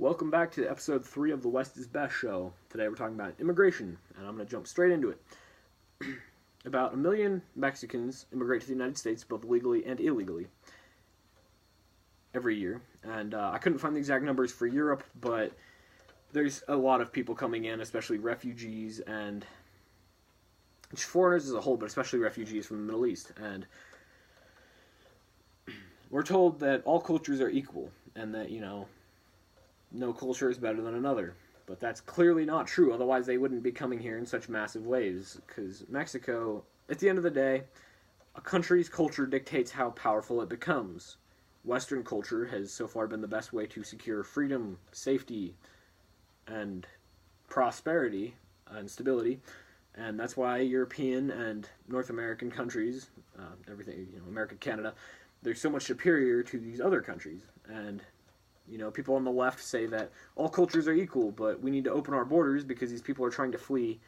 Welcome back to episode 3 of the West is Best show. Today we're talking about immigration, and I'm going to jump straight into it. About 1 million Mexicans immigrate to the United States, both legally and illegally, every year. And I couldn't find the exact numbers for Europe, but there's a lot of people coming in, especially refugees and foreigners as a whole, but especially refugees from the Middle East. And we're told that all cultures are equal, and that, no culture is better than another. But that's clearly not true, otherwise they wouldn't be coming here in such massive waves. Because Mexico, at the end of the day, a country's culture dictates how powerful it becomes. Western culture has so far been the best way to secure freedom, safety, and prosperity and stability. And that's why European and North American countries, everything, America, Canada, they're so much superior to these other countries. And people on the left say that all cultures are equal, but we need to open our borders because these people are trying to flee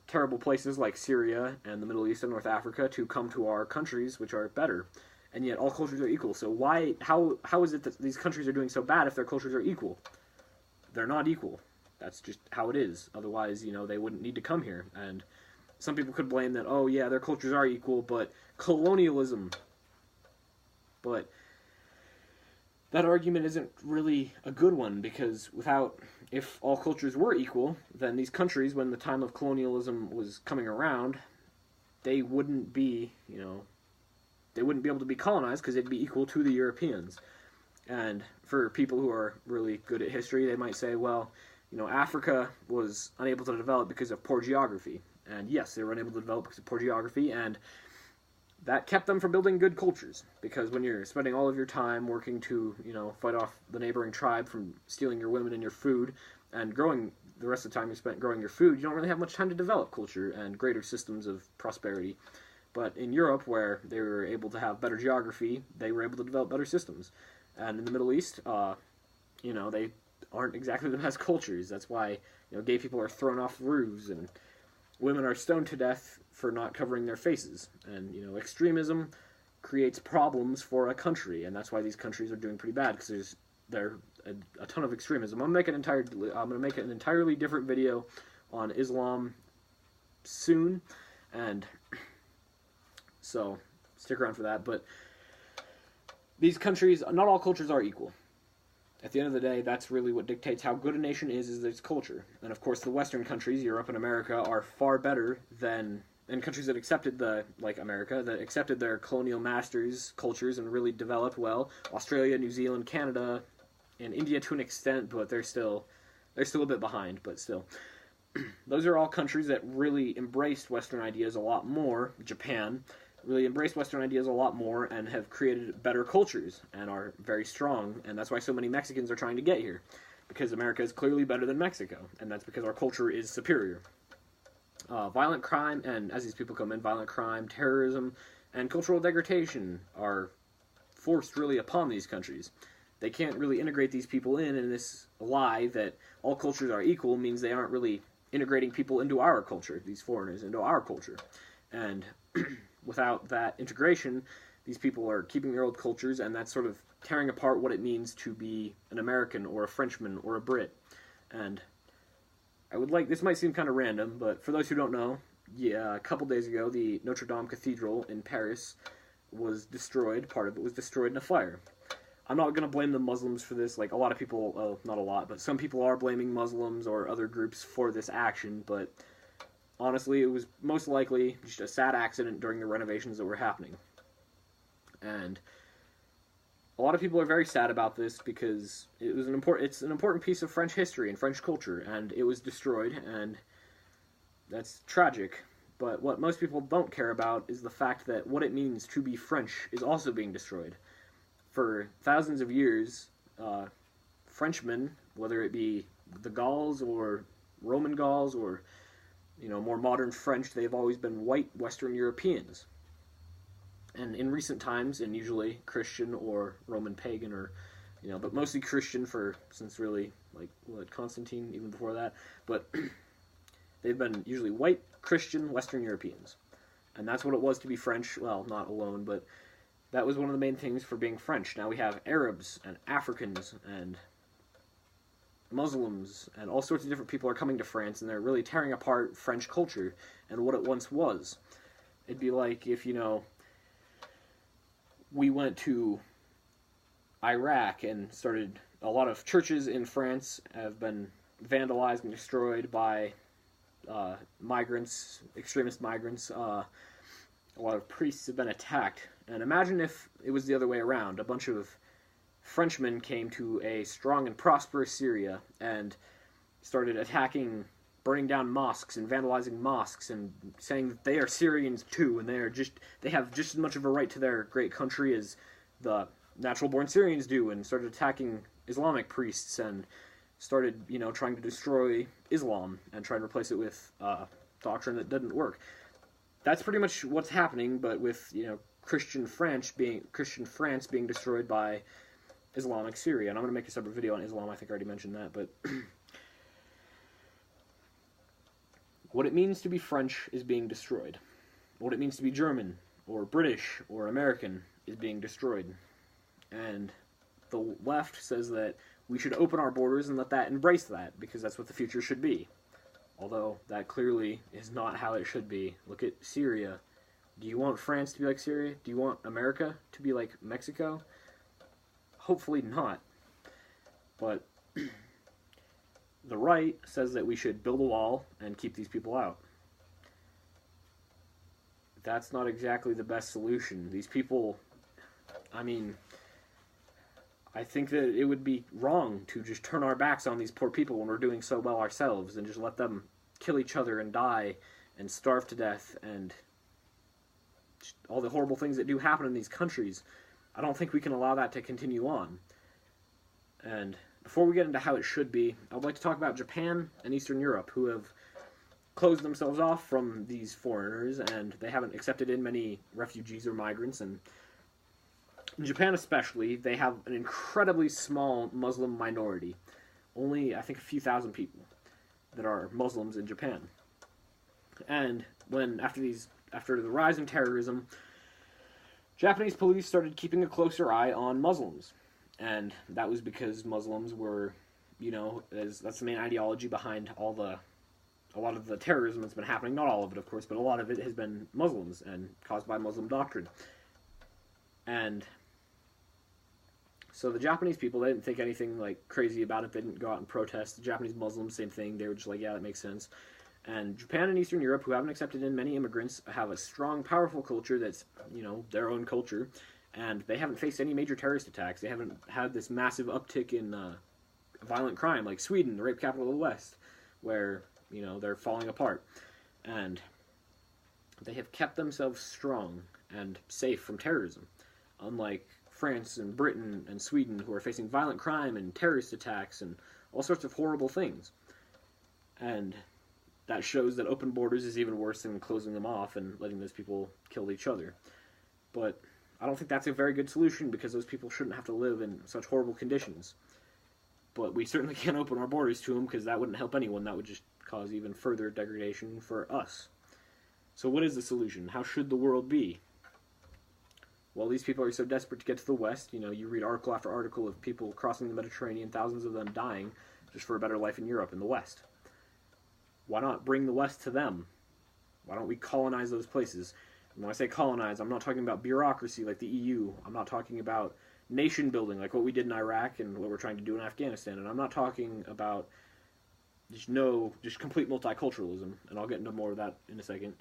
terrible places like Syria and the Middle East and North Africa to come to our countries, which are better. And yet all cultures are equal. So how is it that these countries are doing so bad if their cultures are equal? They're not equal. That's just how it is. Otherwise, they wouldn't need to come here. And some people could blame that, oh yeah, their cultures are equal, but colonialism. But that argument isn't really a good one, because if all cultures were equal, then these countries, when the time of colonialism was coming around, they wouldn't be, they wouldn't be able to be colonized because they'd be equal to the Europeans. And for people who are really good at history, they might say, well, Africa was unable to develop because of poor geography. And yes, they were unable to develop because of poor geography, and that kept them from building good cultures, because when you're spending all of your time working to, fight off the neighboring tribe from stealing your women and your food, and growing the rest of the time you spent growing your food, you don't really have much time to develop culture and greater systems of prosperity. But in Europe, where they were able to have better geography, they were able to develop better systems. And in the Middle East, they aren't exactly the best cultures. That's why, gay people are thrown off roofs, and women are stoned to death for not covering their faces. And, extremism creates problems for a country, and that's why these countries are doing pretty bad, because there's a ton of extremism. I'm going to make an entirely different video on Islam soon, and so stick around for that. But these countries, not all cultures are equal. At the end of the day, that's really what dictates how good a nation is its culture. And of course, the Western countries, Europe and America, are far better than, and countries that accepted like America, that accepted their colonial masters' cultures and really developed well. Australia, New Zealand, Canada, and India to an extent, but they're still a bit behind, but still. Those are all countries that really embraced Western ideas a lot more. Japan really embraced Western ideas a lot more and have created better cultures and are very strong, and that's why so many Mexicans are trying to get here, because America is clearly better than Mexico, and that's because our culture is superior. Violent crime, and as these people come in, violent crime, terrorism, and cultural degradation are forced really upon these countries. They can't really integrate these people in, and this lie that all cultures are equal means they aren't really integrating people into our culture, these foreigners into our culture. And without that integration, these people are keeping their old cultures, and that's sort of tearing apart what it means to be an American or a Frenchman or a Brit. And this might seem kind of random, but for those who don't know, a couple days ago, the Notre Dame Cathedral in Paris was destroyed. Part of it was destroyed in a fire. I'm not going to blame the Muslims for this. Like, a lot of people, not a lot, but some people are blaming Muslims or other groups for this action, but honestly, it was most likely just a sad accident during the renovations that were happening. And a lot of people are very sad about this because it's an important piece of French history and French culture, and it was destroyed, and that's tragic. But what most people don't care about is the fact that what it means to be French is also being destroyed. For thousands of years, Frenchmen, whether it be the Gauls or Roman Gauls or more modern French, they've always been white Western Europeans. And in recent times, and usually Christian or Roman pagan, or, but mostly Christian since really, Constantine, even before that, but they've been usually white Christian Western Europeans. And that's what it was to be French, well, not alone, but that was one of the main things for being French. Now we have Arabs and Africans and Muslims and all sorts of different people are coming to France, and they're really tearing apart French culture and what it once was. It'd be like if, we went to Iraq and started... A lot of churches in France have been vandalized and destroyed by migrants, extremist migrants. A lot of priests have been attacked. And imagine if it was the other way around. A bunch of Frenchmen came to a strong and prosperous Syria and started attacking, burning down mosques and vandalizing mosques and saying that they are Syrians too, and they have just as much of a right to their great country as the natural-born Syrians do, and started attacking Islamic priests and started, trying to destroy Islam and try to replace it with doctrine that didn't work. That's pretty much what's happening, but with, Christian France being destroyed by Islamic Syria. And I'm going to make a separate video on Islam. I think I already mentioned that, but what it means to be French is being destroyed. What it means to be German or British or American is being destroyed. And the left says that we should open our borders and let that embrace that, because that's what the future should be. Although that clearly is not how it should be. Look at Syria. Do you want France to be like Syria? Do you want America to be like Mexico? Hopefully not. But the right says that we should build a wall and keep these people out. That's not exactly the best solution. These people, I think that it would be wrong to just turn our backs on these poor people when we're doing so well ourselves and just let them kill each other and die and starve to death and all the horrible things that do happen in these countries. I don't think we can allow that to continue on. And before we get into how it should be, I would like to talk about Japan and Eastern Europe, who have closed themselves off from these foreigners, and they haven't accepted in many refugees or migrants. And in Japan especially, they have an incredibly small Muslim minority. Only, I think, a few thousand people that are Muslims in Japan. And after the rise in terrorism, Japanese police started keeping a closer eye on Muslims. And that was because Muslims were, that's the main ideology behind a lot of the terrorism that's been happening. Not all of it, of course, but a lot of it has been Muslims and caused by Muslim doctrine. And so the Japanese people, they didn't think anything crazy about it. They didn't go out and protest. The Japanese Muslims, same thing. They were just like, yeah, that makes sense. And Japan and Eastern Europe, who haven't accepted in many immigrants, have a strong, powerful culture that's, their own culture. And they haven't faced any major terrorist attacks. They haven't had this massive uptick in violent crime, like Sweden, the rape capital of the West, where, they're falling apart. And they have kept themselves strong and safe from terrorism, unlike France and Britain and Sweden, who are facing violent crime and terrorist attacks and all sorts of horrible things. And that shows that open borders is even worse than closing them off and letting those people kill each other. But I don't think that's a very good solution, because those people shouldn't have to live in such horrible conditions. But we certainly can't open our borders to them, because that wouldn't help anyone. That would just cause even further degradation for us. So what is the solution? How should the world be? Well, these people are so desperate to get to the West. You read article after article of people crossing the Mediterranean, thousands of them dying just for a better life in Europe, in the West. Why not bring the West to them? Why don't we colonize those places? And when I say colonize, I'm not talking about bureaucracy like the EU. I'm not talking about nation building like what we did in Iraq and what we're trying to do in Afghanistan. And I'm not talking about just complete multiculturalism. And I'll get into more of that in a second.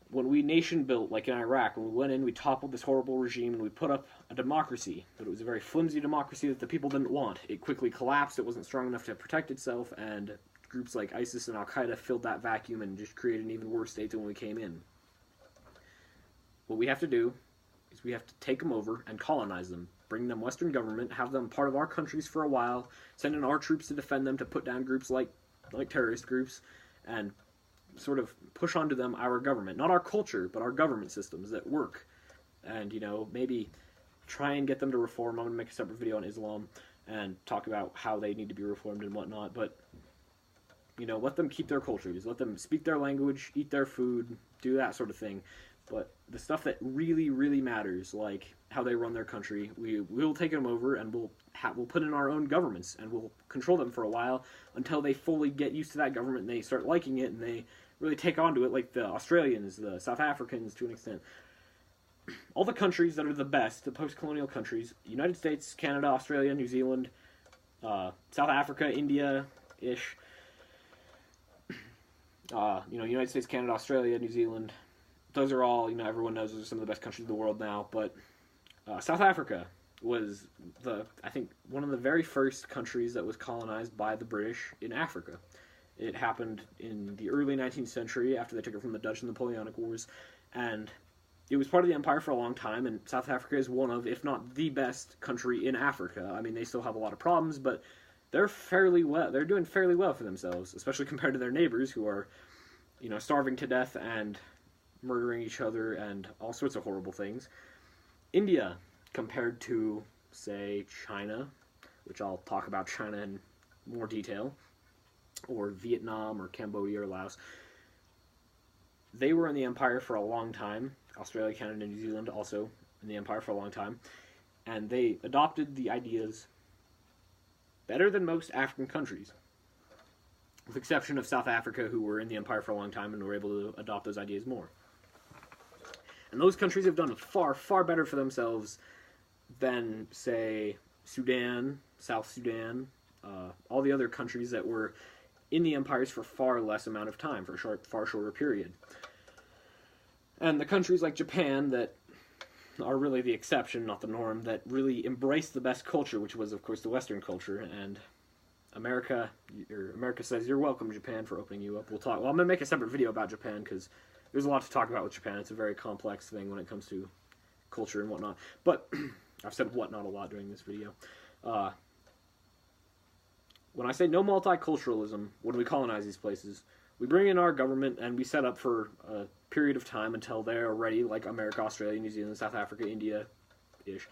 When we nation built, like in Iraq, when we went in, we toppled this horrible regime and we put up a democracy. But it was a very flimsy democracy that the people didn't want. It quickly collapsed. It wasn't strong enough to protect itself, and groups like ISIS and Al-Qaeda filled that vacuum and just created an even worse state than when we came in. What we have to do is we have to take them over and colonize them. Bring them Western government, have them part of our countries for a while, send in our troops to defend them, to put down groups like terrorist groups, and sort of push onto them our government. Not our culture, but our government systems that work. And, maybe try and get them to reform. I'm going to make a separate video on Islam and talk about how they need to be reformed and whatnot. But, let them keep their cultures. Let them speak their language, eat their food, do that sort of thing. But the stuff that really, really matters, like how they run their country, we'll take them over, and we'll put in our own governments, and we'll control them for a while until they fully get used to that government and they start liking it and they really take onto it, like the Australians, the South Africans to an extent. All the countries that are the best, the post-colonial countries, United States, Canada, Australia, New Zealand, South Africa, India-ish, United States, Canada, Australia, New Zealand, those are all, everyone knows those are some of the best countries in the world now, but South Africa was, I think, one of the very first countries that was colonized by the British in Africa. It happened in the early 19th century after they took it from the Dutch in the Napoleonic Wars, and it was part of the empire for a long time, and South Africa is one of, if not the best country in Africa. I mean, they still have a lot of problems, but they're doing fairly well for themselves, especially compared to their neighbors who are, starving to death and murdering each other and all sorts of horrible things. India, compared to, say, China, which I'll talk about China in more detail, or Vietnam or Cambodia or Laos, they were in the empire for a long time. Australia, Canada, and New Zealand also in the empire for a long time. And they adopted the ideas better than most African countries, with the exception of South Africa, who were in the empire for a long time and were able to adopt those ideas more. And those countries have done far, far better for themselves than, say, Sudan, South Sudan, all the other countries that were in the empires for far less amount of time, for a far shorter period. And the countries like Japan that are really the exception, not the norm, that really embraced the best culture, which was, of course, the Western culture. And America says, "You're welcome, Japan, for opening you up." Well, I'm going to make a separate video about Japan, because there's a lot to talk about with Japan. It's a very complex thing when it comes to culture and whatnot. But I've said whatnot a lot during this video. When I say no multiculturalism, when we colonize these places, we bring in our government and we set up for a period of time until they're ready, like America, Australia, New Zealand, South Africa, India-ish,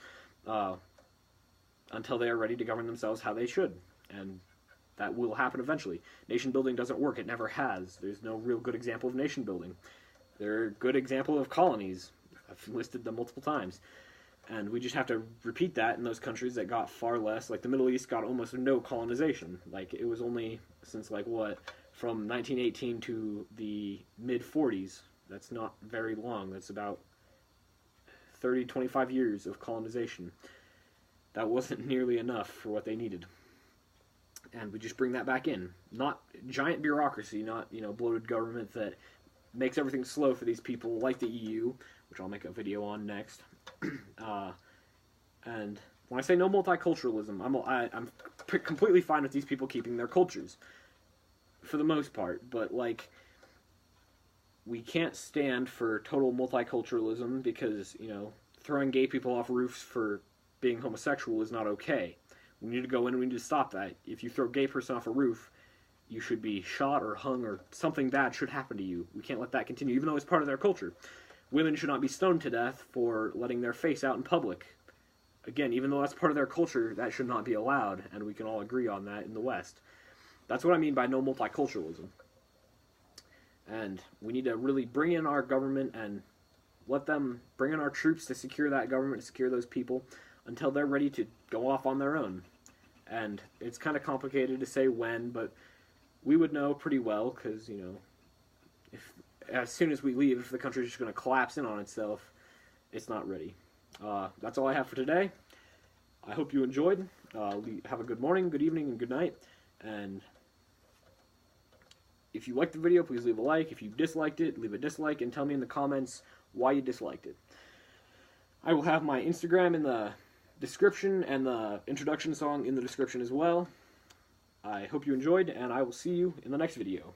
until they are ready to govern themselves how they should. And that will happen eventually. Nation building doesn't work. It never has. There's no real good example of nation building. They're a good example of colonies. I've listed them multiple times. And we just have to repeat that in those countries that got far less. Like the Middle East got almost no colonization. Like it was only since from 1918 to the mid-40s. That's not very long. That's about 30, 25 years of colonization. That wasn't nearly enough for what they needed. And we just bring that back in. Not giant bureaucracy, not, bloated government that makes everything slow for these people like the EU, which I'll make a video on next. And when I say no multiculturalism, I'm completely fine with these people keeping their cultures, for the most part. But, we can't stand for total multiculturalism because, throwing gay people off roofs for being homosexual is not okay. We need to go in and we need to stop that. If you throw a gay person off a roof, you should be shot or hung, or something bad should happen to you. We can't let that continue, even though it's part of their culture. Women should not be stoned to death for letting their face out in public. Again, even though that's part of their culture, that should not be allowed, and we can all agree on that in the West. That's what I mean by no multiculturalism. And we need to really bring in our government and let them bring in our troops to secure that government, to secure those people, until they're ready to go off on their own. And it's kind of complicated to say when, but we would know pretty well, because, if as soon as we leave, if the country's just going to collapse in on itself, it's not ready. That's all I have for today. I hope you enjoyed. Have a good morning, good evening, and good night. And if you liked the video, please leave a like. If you disliked it, leave a dislike, and tell me in the comments why you disliked it. I will have my Instagram in the description and the introduction song in the description as well. I hope you enjoyed, and I will see you in the next video.